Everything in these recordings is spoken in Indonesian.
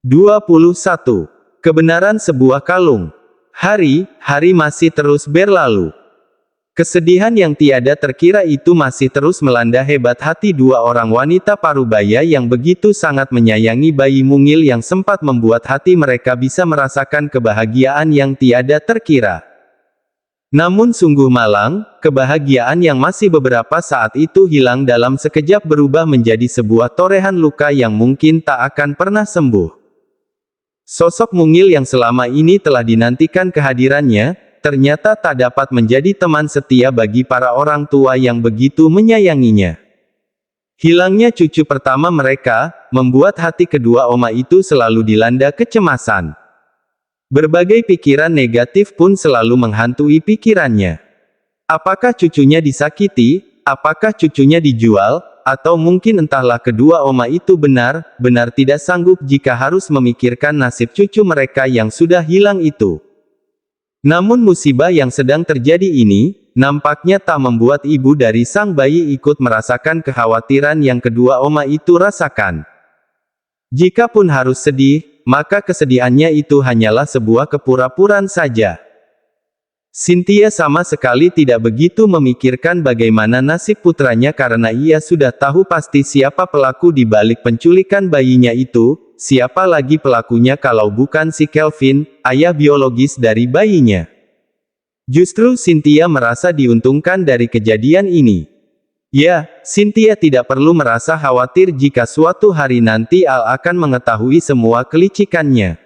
21. Kebenaran sebuah kalung. Hari masih terus berlalu. Kesedihan yang tiada terkira itu masih terus melanda hebat hati dua orang wanita parubaya yang begitu sangat menyayangi bayi mungil yang sempat membuat hati mereka bisa merasakan kebahagiaan yang tiada terkira. Namun sungguh malang, kebahagiaan yang masih beberapa saat itu hilang dalam sekejap berubah menjadi sebuah torehan luka yang mungkin tak akan pernah sembuh. Sosok mungil yang selama ini telah dinantikan kehadirannya, ternyata tak dapat menjadi teman setia bagi para orang tua yang begitu menyayanginya. Hilangnya cucu pertama mereka, membuat hati kedua oma itu selalu dilanda kecemasan. Berbagai pikiran negatif pun selalu menghantui pikirannya. Apakah cucunya disakiti? Apakah cucunya dijual? Atau mungkin entahlah kedua oma itu benar-benar tidak sanggup jika harus memikirkan nasib cucu mereka yang sudah hilang itu. Namun musibah yang sedang terjadi ini, nampaknya tak membuat ibu dari sang bayi ikut merasakan kekhawatiran yang kedua oma itu rasakan. Jikapun harus sedih, maka kesedihannya itu hanyalah sebuah kepura-puraan saja. Cynthia sama sekali tidak begitu memikirkan bagaimana nasib putranya karena ia sudah tahu pasti siapa pelaku di balik penculikan bayinya itu, siapa lagi pelakunya kalau bukan si Kelvin, ayah biologis dari bayinya. Justru Cynthia merasa diuntungkan dari kejadian ini. Ya, Cynthia tidak perlu merasa khawatir jika suatu hari nanti Al akan mengetahui semua kelicikannya.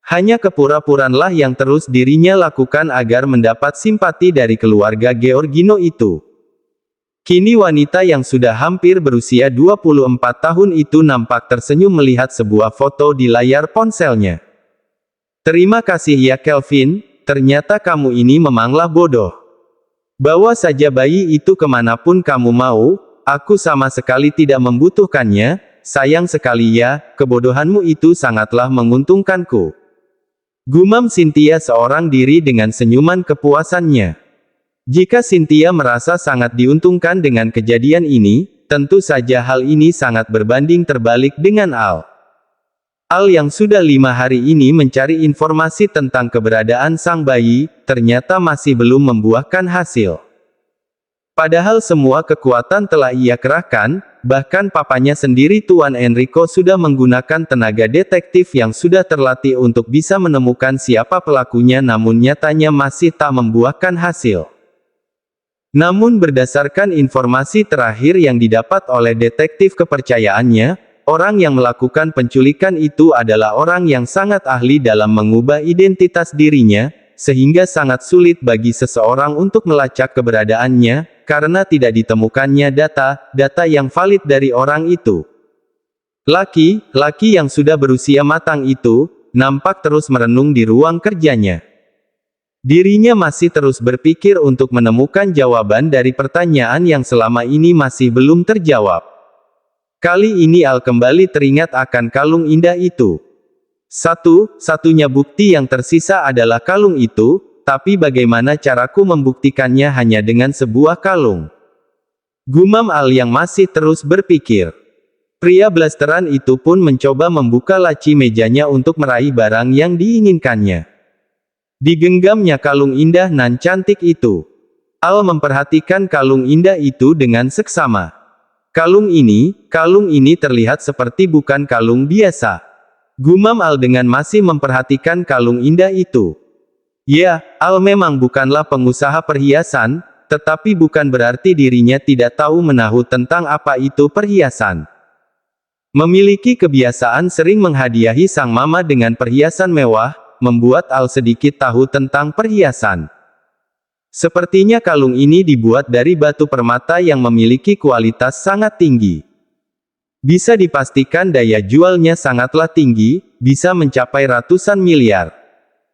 Hanya kepura-puraanlah yang terus dirinya lakukan agar mendapat simpati dari keluarga Georgino itu. Kini wanita yang sudah hampir berusia 24 tahun itu nampak tersenyum melihat sebuah foto di layar ponselnya. Terima kasih ya Kelvin, ternyata kamu ini memanglah bodoh. Bawa saja bayi itu kemanapun kamu mau, aku sama sekali tidak membutuhkannya, sayang sekali ya, kebodohanmu itu sangatlah menguntungkanku. Gumam Cynthia seorang diri dengan senyuman kepuasannya. Jika Cynthia merasa sangat diuntungkan dengan kejadian ini, tentu saja hal ini sangat berbanding terbalik dengan Al. Al yang sudah 5 hari ini mencari informasi tentang keberadaan sang bayi, ternyata masih belum membuahkan hasil. Padahal semua kekuatan telah ia kerahkan, bahkan papanya sendiri Tuan Enrico sudah menggunakan tenaga detektif yang sudah terlatih untuk bisa menemukan siapa pelakunya namun nyatanya masih tak membuahkan hasil. Namun berdasarkan informasi terakhir yang didapat oleh detektif kepercayaannya, orang yang melakukan penculikan itu adalah orang yang sangat ahli dalam mengubah identitas dirinya, sehingga sangat sulit bagi seseorang untuk melacak keberadaannya, karena tidak ditemukannya data yang valid dari orang itu. Laki yang sudah berusia matang itu, nampak terus merenung di ruang kerjanya. Dirinya masih terus berpikir untuk menemukan jawaban dari pertanyaan yang selama ini masih belum terjawab. Kali ini Al kembali teringat akan kalung indah itu. Satu-satunya bukti yang tersisa adalah kalung itu, tapi bagaimana caraku membuktikannya hanya dengan sebuah kalung? Gumam Al yang masih terus berpikir. Pria blasteran itu pun mencoba membuka laci mejanya untuk meraih barang yang diinginkannya. Digenggamnya kalung indah nan cantik itu. Al memperhatikan kalung indah itu dengan seksama. Kalung ini terlihat seperti bukan kalung biasa. Gumam Al dengan masih memperhatikan kalung indah itu. Ya, Al memang bukanlah pengusaha perhiasan, tetapi bukan berarti dirinya tidak tahu menahu tentang apa itu perhiasan. Memiliki kebiasaan sering menghadiahi sang mama dengan perhiasan mewah, membuat Al sedikit tahu tentang perhiasan. Sepertinya kalung ini dibuat dari batu permata yang memiliki kualitas sangat tinggi. Bisa dipastikan daya jualnya sangatlah tinggi, bisa mencapai ratusan miliar.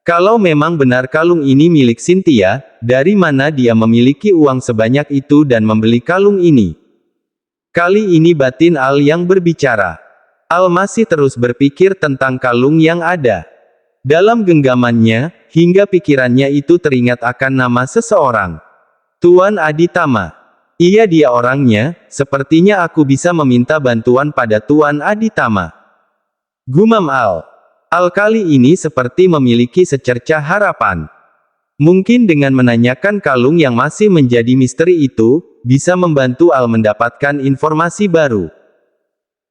Kalau memang benar kalung ini milik Cynthia, dari mana dia memiliki uang sebanyak itu dan membeli kalung ini? Kali ini batin Al yang berbicara. Al masih terus berpikir tentang kalung yang ada. Dalam genggamannya, hingga pikirannya itu teringat akan nama seseorang. Tuan Aditama. Iya dia orangnya, sepertinya aku bisa meminta bantuan pada Tuan Aditama. Gumam Al. Al kali ini seperti memiliki secercah harapan. Mungkin dengan menanyakan kalung yang masih menjadi misteri itu, bisa membantu Al mendapatkan informasi baru.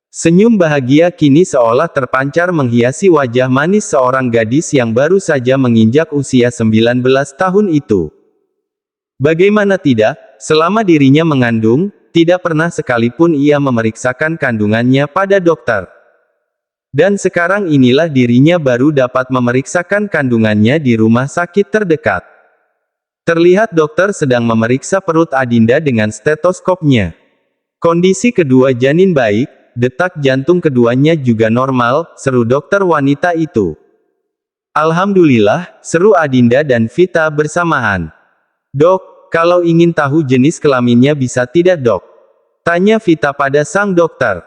Senyum bahagia kini seolah terpancar menghiasi wajah manis seorang gadis yang baru saja menginjak usia 19 tahun itu. Bagaimana tidak, selama dirinya mengandung, tidak pernah sekalipun ia memeriksakan kandungannya pada dokter. Dan sekarang inilah dirinya baru dapat memeriksakan kandungannya di rumah sakit terdekat. Terlihat dokter sedang memeriksa perut Adinda dengan stetoskopnya. Kondisi kedua janin baik, detak jantung keduanya juga normal, seru dokter wanita itu. Alhamdulillah, seru Adinda dan Vita bersamaan. Dok, kalau ingin tahu jenis kelaminnya bisa tidak dok? Tanya Vita pada sang dokter.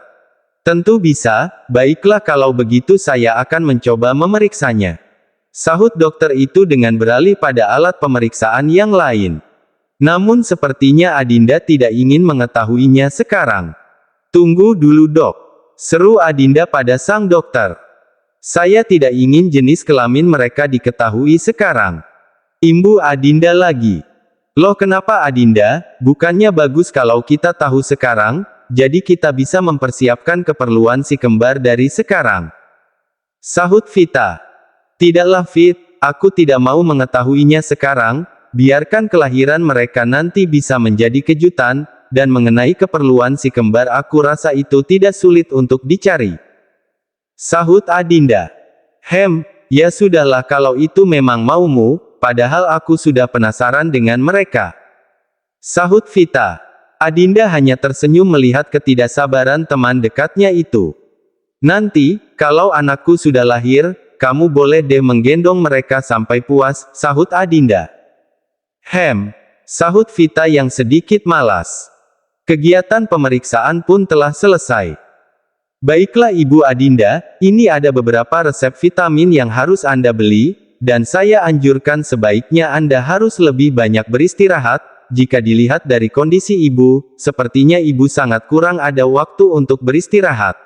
Tentu bisa, baiklah kalau begitu saya akan mencoba memeriksanya. Sahut dokter itu dengan beralih pada alat pemeriksaan yang lain. Namun sepertinya Adinda tidak ingin mengetahuinya sekarang. Tunggu dulu dok. Seru Adinda pada sang dokter. Saya tidak ingin jenis kelamin mereka diketahui sekarang. Imbu Adinda lagi. Loh kenapa Adinda, bukannya bagus kalau kita tahu sekarang, jadi kita bisa mempersiapkan keperluan si kembar dari sekarang. Sahut Vita. Tidaklah Fit, aku tidak mau mengetahuinya sekarang, biarkan kelahiran mereka nanti bisa menjadi kejutan, dan mengenai keperluan si kembar aku rasa itu tidak sulit untuk dicari. Sahut Adinda. Ya sudahlah kalau itu memang maumu, padahal aku sudah penasaran dengan mereka. Sahut Vita. Adinda hanya tersenyum melihat ketidaksabaran teman dekatnya itu. Nanti, kalau anakku sudah lahir, kamu boleh deh menggendong mereka sampai puas, sahut Adinda. Sahut Vita yang sedikit malas. Kegiatan pemeriksaan pun telah selesai. Baiklah Ibu Adinda, ini ada beberapa resep vitamin yang harus Anda beli, dan saya anjurkan sebaiknya Anda harus lebih banyak beristirahat. Jika dilihat dari kondisi Ibu, sepertinya Ibu sangat kurang ada waktu untuk beristirahat.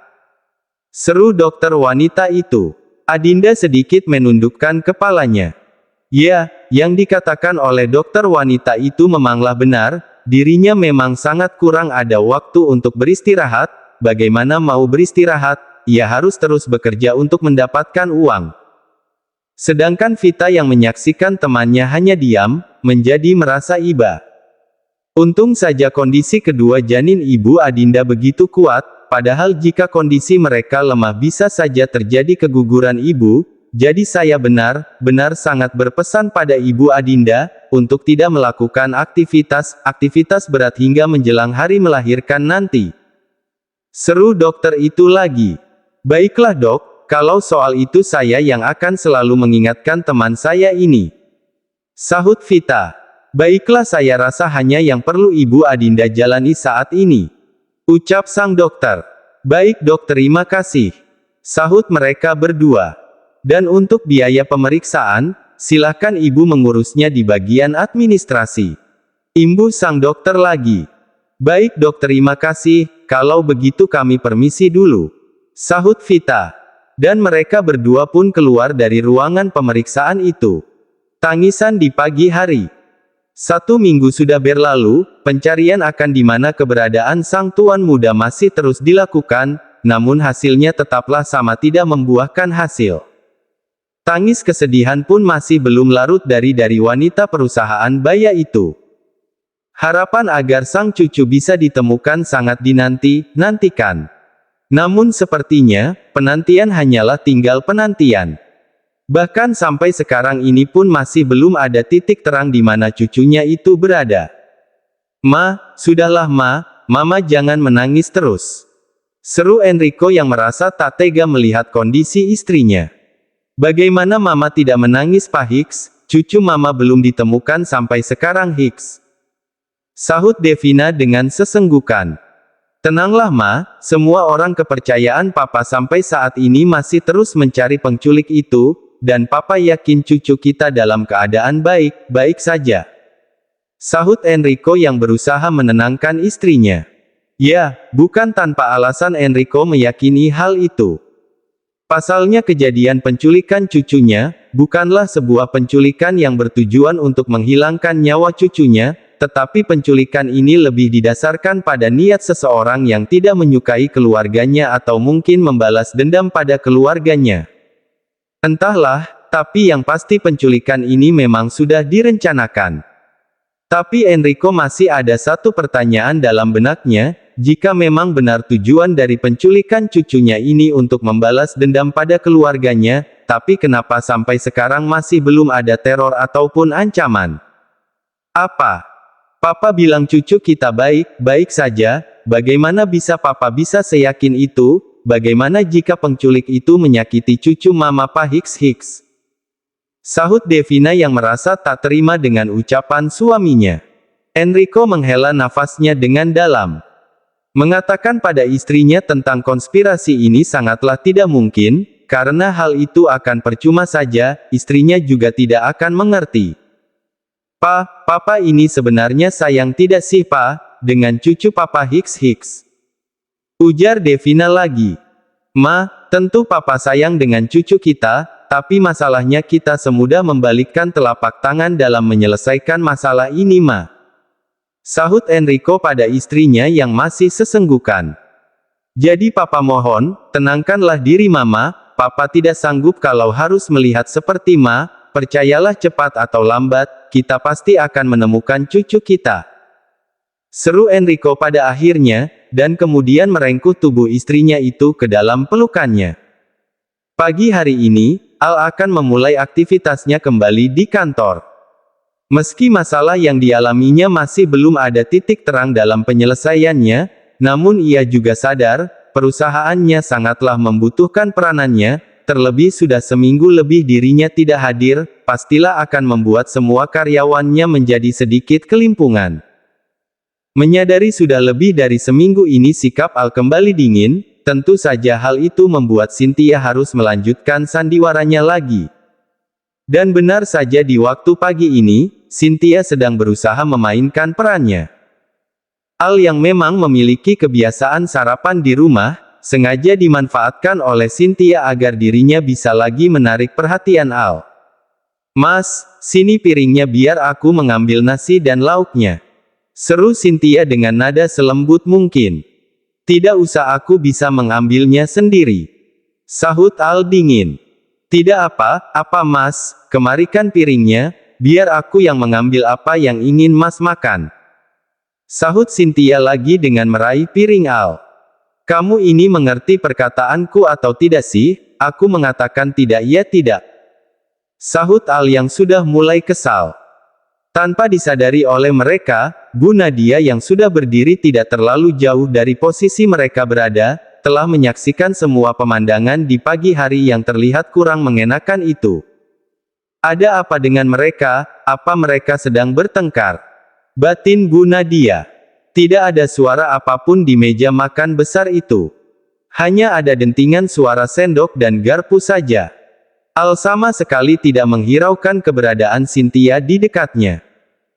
Seru dokter wanita itu. Adinda sedikit menundukkan kepalanya. Ya, yang dikatakan oleh dokter wanita itu memanglah benar, dirinya memang sangat kurang ada waktu untuk beristirahat, bagaimana mau beristirahat, ia harus terus bekerja untuk mendapatkan uang. Sedangkan Vita yang menyaksikan temannya hanya diam, menjadi merasa iba. Untung saja kondisi kedua janin Ibu Adinda begitu kuat, padahal jika kondisi mereka lemah bisa saja terjadi keguguran ibu, jadi saya benar-benar sangat berpesan pada Ibu Adinda, untuk tidak melakukan aktivitas berat hingga menjelang hari melahirkan nanti. Seru dokter itu lagi. Baiklah dok, kalau soal itu saya yang akan selalu mengingatkan teman saya ini. Sahut Vita. Baiklah saya rasa hanya yang perlu Ibu Adinda jalani saat ini. Ucap sang dokter. Baik dok terima kasih. Sahut mereka berdua. Dan untuk biaya pemeriksaan, silakan ibu mengurusnya di bagian administrasi. Imbu sang dokter lagi. Baik dok terima kasih, kalau begitu kami permisi dulu. Sahut Vita. Dan mereka berdua pun keluar dari ruangan pemeriksaan itu. Tangisan di pagi hari. 1 minggu sudah berlalu, pencarian akan di mana keberadaan sang tuan muda masih terus dilakukan, namun hasilnya tetaplah sama tidak membuahkan hasil. Tangis kesedihan pun masih belum larut dari wanita perusahaan baya itu. Harapan agar sang cucu bisa ditemukan sangat dinantikan. Namun sepertinya, penantian hanyalah tinggal penantian. Bahkan sampai sekarang ini pun masih belum ada titik terang di mana cucunya itu berada. Ma, sudahlah Mama jangan menangis terus. Seru Enrico yang merasa tak tega melihat kondisi istrinya. Bagaimana Mama tidak menangis Pak Hicks, cucu Mama belum ditemukan sampai sekarang Hicks. Sahut Devina dengan sesenggukan. Tenanglah Ma, semua orang kepercayaan Papa sampai saat ini masih terus mencari penculik itu, dan Papa yakin cucu kita dalam keadaan baik-baik saja. Sahut Enrico yang berusaha menenangkan istrinya. Ya, bukan tanpa alasan Enrico meyakini hal itu. Pasalnya kejadian penculikan cucunya, bukanlah sebuah penculikan yang bertujuan untuk menghilangkan nyawa cucunya, tetapi penculikan ini lebih didasarkan pada niat seseorang yang tidak menyukai keluarganya atau mungkin membalas dendam pada keluarganya. Entahlah, tapi yang pasti penculikan ini memang sudah direncanakan. Tapi Enrico masih ada satu pertanyaan dalam benaknya. Jika memang benar tujuan dari penculikan cucunya ini untuk membalas dendam pada keluarganya, tapi kenapa sampai sekarang masih belum ada teror ataupun ancaman? Apa? Papa bilang cucu kita baik-baik saja, bagaimana bisa Papa bisa seyakin itu? Bagaimana jika penculik itu menyakiti cucu Mama Pak Hicks? Sahut Devina yang merasa tak terima dengan ucapan suaminya. Enrico menghela nafasnya dengan dalam. Mengatakan pada istrinya tentang konspirasi ini sangatlah tidak mungkin, karena hal itu akan percuma saja, istrinya juga tidak akan mengerti. Papa ini sebenarnya sayang tidak sih dengan cucu Papa Hicks? Ujar Devina lagi. Ma, tentu Papa sayang dengan cucu kita, tapi masalahnya kita semudah membalikkan telapak tangan dalam menyelesaikan masalah ini Ma. Sahut Enrico pada istrinya yang masih sesenggukan. Jadi Papa mohon, tenangkanlah diri Mama, Papa tidak sanggup kalau harus melihat seperti Ma, percayalah cepat atau lambat, kita pasti akan menemukan cucu kita. Seru Enrico pada akhirnya, dan kemudian merengkuh tubuh istrinya itu ke dalam pelukannya. Pagi hari ini, Al akan memulai aktivitasnya kembali di kantor. Meski masalah yang dialaminya masih belum ada titik terang dalam penyelesaiannya, namun ia juga sadar, perusahaannya sangatlah membutuhkan peranannya, terlebih sudah seminggu lebih dirinya tidak hadir, pastilah akan membuat semua karyawannya menjadi sedikit kelimpungan. Menyadari sudah lebih dari seminggu ini sikap Al kembali dingin, tentu saja hal itu membuat Cynthia harus melanjutkan sandiwaranya lagi. Dan benar saja di waktu pagi ini, Cynthia sedang berusaha memainkan perannya. Al yang memang memiliki kebiasaan sarapan di rumah, sengaja dimanfaatkan oleh Cynthia agar dirinya bisa lagi menarik perhatian Al. Mas, sini piringnya biar aku mengambil nasi dan lauknya. Seru Cynthia dengan nada selembut mungkin. Tidak usah, aku bisa mengambilnya sendiri. Sahut Al dingin. Tidak apa Mas, kemarikan piringnya, biar aku yang mengambil apa yang ingin Mas makan. Sahut Cynthia lagi dengan meraih piring Al. Kamu ini mengerti perkataanku atau tidak sih? Aku mengatakan tidak ya tidak. Sahut Al yang sudah mulai kesal. Tanpa disadari oleh mereka, Bu Nadia yang sudah berdiri tidak terlalu jauh dari posisi mereka berada, telah menyaksikan semua pemandangan di pagi hari yang terlihat kurang mengenakan itu. Ada apa dengan mereka? Apa mereka sedang bertengkar? Batin Bu Nadia. Tidak ada suara apapun di meja makan besar itu. Hanya ada dentingan suara sendok dan garpu saja. Al sama sekali tidak menghiraukan keberadaan Cynthia di dekatnya.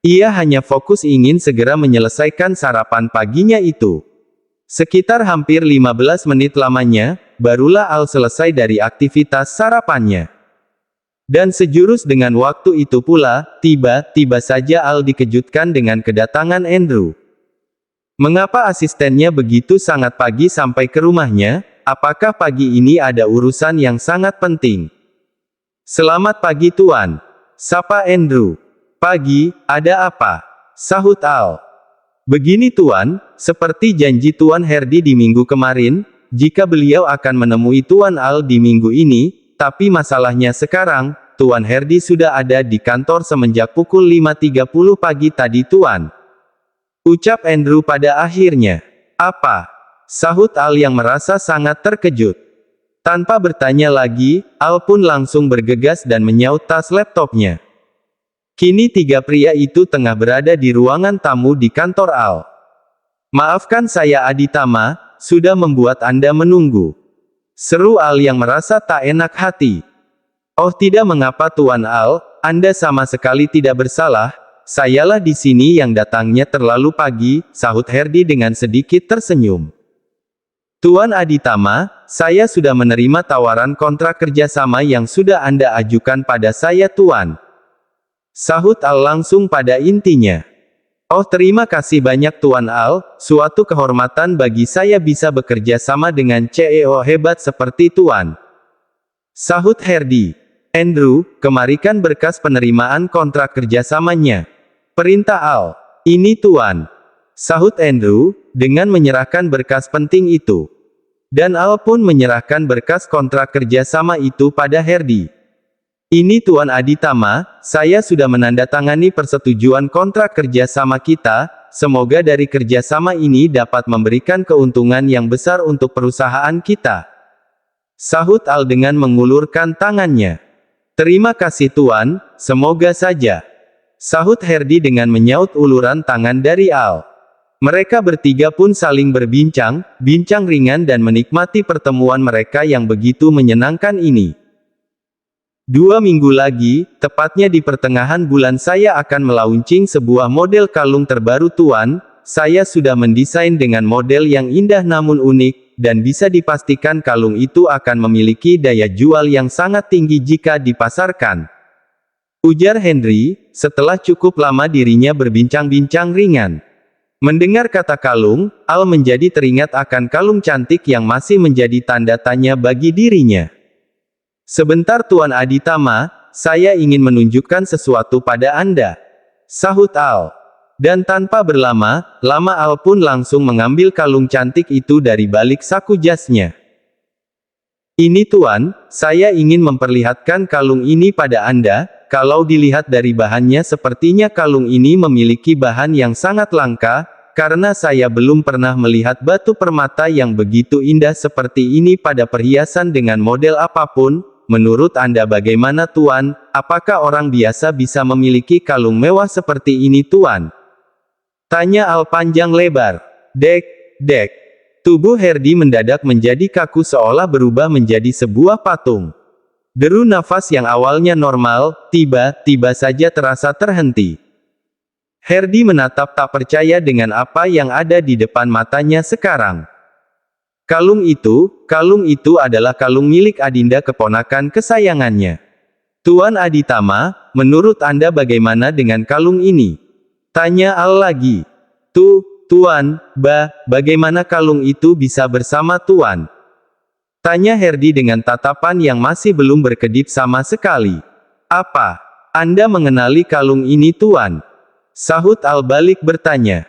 Ia hanya fokus ingin segera menyelesaikan sarapan paginya itu. Sekitar hampir 15 menit lamanya, barulah Al selesai dari aktivitas sarapannya. Dan sejurus dengan waktu itu pula, tiba-tiba saja Al dikejutkan dengan kedatangan Andrew. Mengapa asistennya begitu sangat pagi sampai ke rumahnya? Apakah pagi ini ada urusan yang sangat penting? Selamat pagi Tuan. Sapa Andrew. Pagi, ada apa? Sahut Al. Begini Tuan, seperti janji Tuan Hardy di minggu kemarin, jika beliau akan menemui Tuan Al di minggu ini, tapi masalahnya sekarang, Tuan Hardy sudah ada di kantor semenjak pukul 5.30 pagi tadi Tuan. Ucap Andrew pada akhirnya. Apa? Sahut Al yang merasa sangat terkejut. Tanpa bertanya lagi, Al pun langsung bergegas dan menyaut tas laptopnya. Kini tiga pria itu tengah berada di ruangan tamu di kantor Al. Maafkan saya Aditama, sudah membuat Anda menunggu. Seru Al yang merasa tak enak hati. Oh tidak mengapa Tuan Al, Anda sama sekali tidak bersalah, sayalah di sini yang datangnya terlalu pagi, sahut Hardy dengan sedikit tersenyum. Tuan Aditama, saya sudah menerima tawaran kontrak kerjasama yang sudah Anda ajukan pada saya Tuan. Sahut Al langsung pada intinya. Oh, terima kasih banyak Tuan Al, suatu kehormatan bagi saya bisa bekerja sama dengan CEO hebat seperti Tuan. Sahut Hardy. Andrew, kemarikan berkas penerimaan kontrak kerjasamanya. Perintah Al. Ini Tuan. Sahut Andrew, dengan menyerahkan berkas penting itu. Dan Al pun menyerahkan berkas kontrak kerjasama itu pada Hardy. Ini Tuan Aditama, saya sudah menandatangani persetujuan kontrak kerjasama kita, semoga dari kerjasama ini dapat memberikan keuntungan yang besar untuk perusahaan kita. Sahut Al dengan mengulurkan tangannya. Terima kasih Tuan, semoga saja. Sahut Hardy dengan menyaut uluran tangan dari Al. Mereka bertiga pun saling berbincang, bincang ringan dan menikmati pertemuan mereka yang begitu menyenangkan ini. 2 minggu lagi, tepatnya di pertengahan bulan saya akan melaunching sebuah model kalung terbaru Tuan, saya sudah mendesain dengan model yang indah namun unik, dan bisa dipastikan kalung itu akan memiliki daya jual yang sangat tinggi jika dipasarkan. Ujar Henry, setelah cukup lama dirinya berbincang-bincang ringan. Mendengar kata kalung, Al menjadi teringat akan kalung cantik yang masih menjadi tanda tanya bagi dirinya. Sebentar Tuan Aditama, saya ingin menunjukkan sesuatu pada Anda. Sahut Al. Dan tanpa berlama-lama Al pun langsung mengambil kalung cantik itu dari balik saku jasnya. Ini Tuan, saya ingin memperlihatkan kalung ini pada Anda, kalau dilihat dari bahannya sepertinya kalung ini memiliki bahan yang sangat langka, karena saya belum pernah melihat batu permata yang begitu indah seperti ini pada perhiasan dengan model apapun. Menurut Anda bagaimana Tuan, apakah orang biasa bisa memiliki kalung mewah seperti ini Tuan? Tanya Al panjang lebar. Dek. Tubuh Hardy mendadak menjadi kaku seolah berubah menjadi sebuah patung. Deru nafas yang awalnya normal, tiba-tiba saja terasa terhenti. Hardy menatap tak percaya dengan apa yang ada di depan matanya sekarang. Kalung itu adalah kalung milik Adinda keponakan kesayangannya. Tuan Aditama, menurut Anda bagaimana dengan kalung ini? Tanya Al lagi. Tuan, bagaimana kalung itu bisa bersama Tuan? Tanya Hardy dengan tatapan yang masih belum berkedip sama sekali. Apa? Anda mengenali kalung ini Tuan? Sahut Al balik bertanya.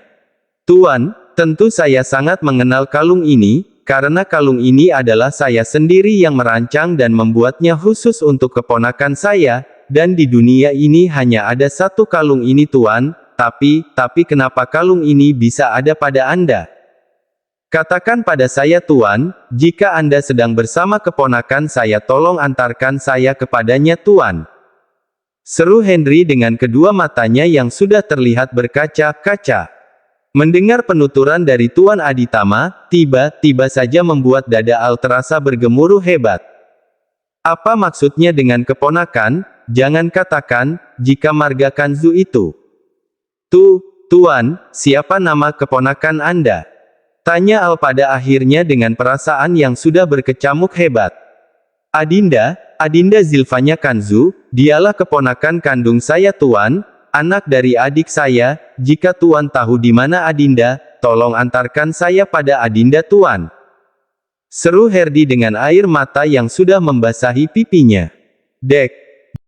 Tuan, tentu saya sangat mengenal kalung ini, karena kalung ini adalah saya sendiri yang merancang dan membuatnya khusus untuk keponakan saya, dan di dunia ini hanya ada satu kalung ini Tuan, tapi kenapa kalung ini bisa ada pada Anda? Katakan pada saya Tuan, jika Anda sedang bersama keponakan saya tolong antarkan saya kepadanya Tuan. Seru Henry dengan kedua matanya yang sudah terlihat berkaca-kaca. Mendengar penuturan dari Tuan Aditama, tiba-tiba saja membuat dada Al terasa bergemuruh hebat. Apa maksudnya dengan keponakan? Jangan katakan, jika marga Kanzu itu. Tuan, siapa nama keponakan Anda? Tanya Al pada akhirnya dengan perasaan yang sudah berkecamuk hebat. Adinda Zilfanya Kanzu, dialah keponakan kandung saya Tuan, anak dari adik saya. Jika Tuan tahu di mana Adinda, tolong antarkan saya pada Adinda Tuan. Seru Hardy dengan air mata yang sudah membasahi pipinya. Dek.